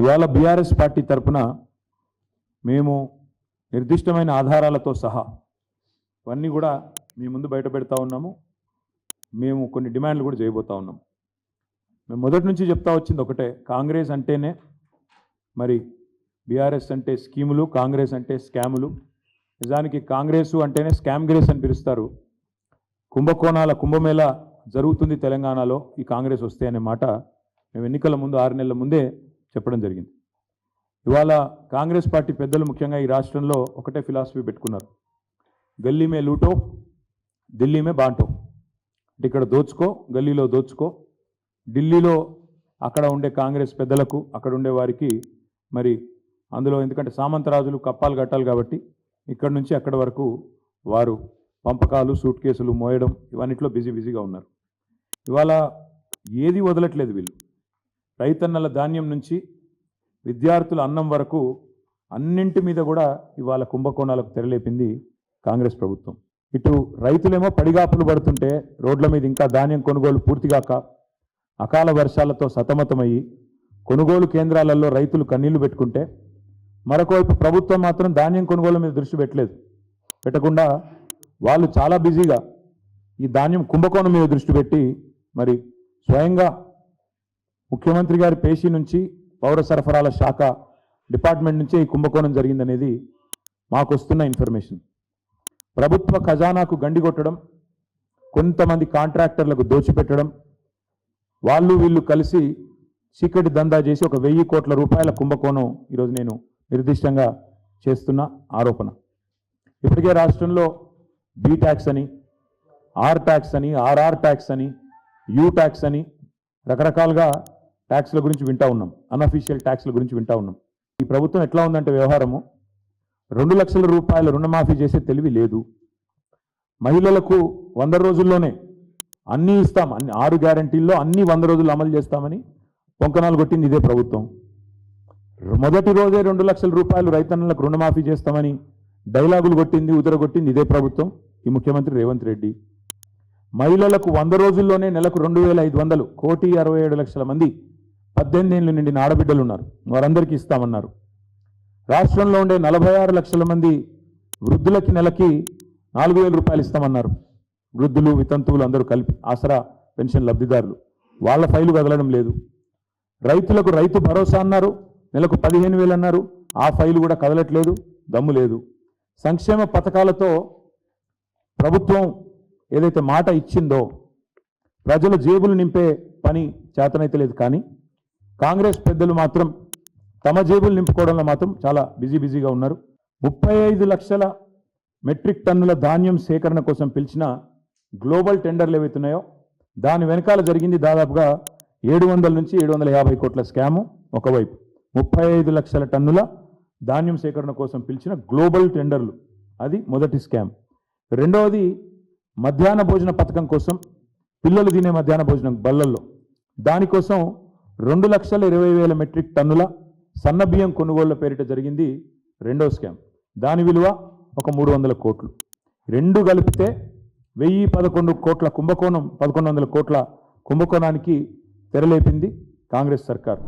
ఇవాళ BRS party తరఫున మేము నిర్దిష్టమైన ఆధారాలతో సహా ఇవన్నీ కూడా మీ ముందు బయట పెడతా ఉన్నాము. మేము కొన్ని డిమాండ్లు కూడా చేయబోతా ఉన్నాం. మేము మొదటి నుంచి చెప్తా వచ్చింది ఒకటే, కాంగ్రెస్ అంటేనే మరి బీఆర్ఎస్ అంటే స్కీములు, కాంగ్రెస్ అంటే స్కాములు. నిజానికి కాంగ్రెస్ అంటేనే స్కామ్ గ్రేస్ అని పిలుస్తారు. కుంభకోణాల కుంభమేళ జరుగుతుంది తెలంగాణలో ఈ కాంగ్రెస్ వస్తే అనే మాట మేము ఎన్నికల ముందు 6 నెలల ముందే చెప్పడం జరిగింది. ఇవాళ కాంగ్రెస్ పార్టీ పెద్దలు ముఖ్యంగా ఈ రాష్ట్రంలో ఒకటే ఫిలాసఫీ పెట్టుకున్నారు, గల్లీ మే లూటో ఢిల్లీ మే బాంటో. అంటే ఇక్కడ దోచుకో, గల్లీలో దోచుకో, ఢిల్లీలో అక్కడ ఉండే కాంగ్రెస్ పెద్దలకు అక్కడ ఉండే వారికి మరి అందులో ఎందుకంటే సామంతరాజులు కప్పాలు కట్టాలి కాబట్టి ఇక్కడి నుంచి అక్కడి వరకు వారు పంపకాలు, సూట్ కేసులు మోయడం ఇవన్నిట్లో బిజీగా ఉన్నారు. ఇవాళ ఏది వదలట్లేదు వీళ్ళు. రైతన్నల ధాన్యం నుంచి విద్యార్థుల అన్నం వరకు అన్నింటి మీద కూడా ఇవాళ కుంభకోణాలకు తెరలేపింది కాంగ్రెస్ ప్రభుత్వం. ఇటు రైతులేమో పడిగాపులు పడుతుంటే రోడ్ల మీద ఇంకా ధాన్యం కొనుగోలు పూర్తిగాక అకాల వర్షాలతో సతమతమయ్యి కొనుగోలు కేంద్రాలలో రైతులు కన్నీళ్లు పెట్టుకుంటే, మరొకవైపు ప్రభుత్వం మాత్రం ధాన్యం కొనుగోలు మీద దృష్టి పెట్టకుండా వాళ్ళు చాలా బిజీగా ఈ ధాన్యం కుంభకోణం మీద దృష్టి పెట్టి మరి స్వయంగా ముఖ్యమంత్రి గారి పేషీ నుంచి పౌర సరఫరాల శాఖ డిపార్ట్మెంట్ నుంచే ఈ కుంభకోణం జరిగిందనేది మాకు వస్తున్న ఇన్ఫర్మేషన్. ప్రభుత్వ ఖజానాకు గండి కొట్టడం, కొంతమంది కాంట్రాక్టర్లకు దోచిపెట్టడం, వాళ్ళు వీళ్ళు కలిసి చీకటి దందా చేసి ఒక 1000 కోట్ల రూపాయల కుంభకోణం ఈరోజు నేను నిర్దిష్టంగా చేస్తున్న ఆరోపణ. ఇప్పటికే రాష్ట్రంలో బి ట్యాక్స్ అని, ఆర్ ట్యాక్స్ అని, ఆర్ఆర్ ట్యాక్స్ అని, యూ ట్యాక్స్ అని రకరకాలుగా ట్యాక్స్ల గురించి వింటా ఉన్నాం, అన్అఫీషియల్ ట్యాక్స్ల గురించి వింటా ఉన్నాం. ఈ ప్రభుత్వం ఎట్లా ఉందంటే వ్యవహారము, 2 లక్షల రూపాయల రుణమాఫీ చేసే తెలివి లేదు. మహిళలకు 100 రోజుల్లోనే అన్నీ ఇస్తాం, 6 గ్యారంటీల్లో అన్ని 100 రోజులు అమలు చేస్తామని పొంకనాలు కొట్టింది ఇదే ప్రభుత్వం. మొదటి రోజే 2 లక్షల రూపాయలు రైతన్నలకు రుణమాఫీ చేస్తామని డైలాగులు కొట్టింది, ఉదరగొట్టింది ఇదే ప్రభుత్వం, ఈ ముఖ్యమంత్రి రేవంత్ రెడ్డి. మహిళలకు 100 రోజుల్లోనే నెలకు 2500, 1,67,00,000 మంది 18 ఏళ్ళు నిండిన ఆడబిడ్డలు ఉన్నారు, వారందరికీ ఇస్తామన్నారు. రాష్ట్రంలో ఉండే 46 లక్షల మంది వృద్ధులకి నెలకి 4,000 రూపాయలు ఇస్తామన్నారు. వృద్ధులు, వితంతువులు అందరూ కలిపి ఆసరా పెన్షన్ లబ్ధిదారులు, వాళ్ళ ఫైలు కదలడం లేదు. రైతులకు రైతు భరోసా అన్నారు, నెలకు 15,000 అన్నారు, ఆ ఫైలు కూడా కదలట్లేదు, దమ్ము లేదు. సంక్షేమ పథకాలతో ప్రభుత్వం ఏదైతే మాట ఇచ్చిందో ప్రజల జేబులు నింపే పని చేతనైతే లేదు. కానీ కాంగ్రెస్ పెద్దలు మాత్రం తమ జేబులు నింపుకోవడంలో మాత్రం చాలా బిజీగా ఉన్నారు. 35 లక్షల మెట్రిక్ టన్నుల ధాన్యం సేకరణ కోసం పిలిచిన గ్లోబల్ టెండర్లు ఏవైతున్నాయో దాని వెనకాల జరిగింది దాదాపుగా 700 నుంచి 750 కోట్ల స్కాము. ఒకవైపు 35 లక్షల టన్నుల ధాన్యం సేకరణ కోసం పిలిచిన గ్లోబల్ టెండర్లు, అది మొదటి స్కామ్. రెండవది మధ్యాహ్న భోజన పథకం కోసం, పిల్లలు తినే మధ్యాహ్న భోజనం బళ్ళల్లో, దానికోసం 2,20,000 మెట్రిక్ టన్నుల సన్నబియ్యం కొనుగోళ్ల పేరిట జరిగింది రెండో స్కామ్. దాని విలువ ఒక 300 కోట్లు. రెండు కలిపితే 1,011 కోట్ల కుంభకోణం, 1,100 కోట్ల కుంభకోణానికి తెరలేపింది కాంగ్రెస్ సర్కార్.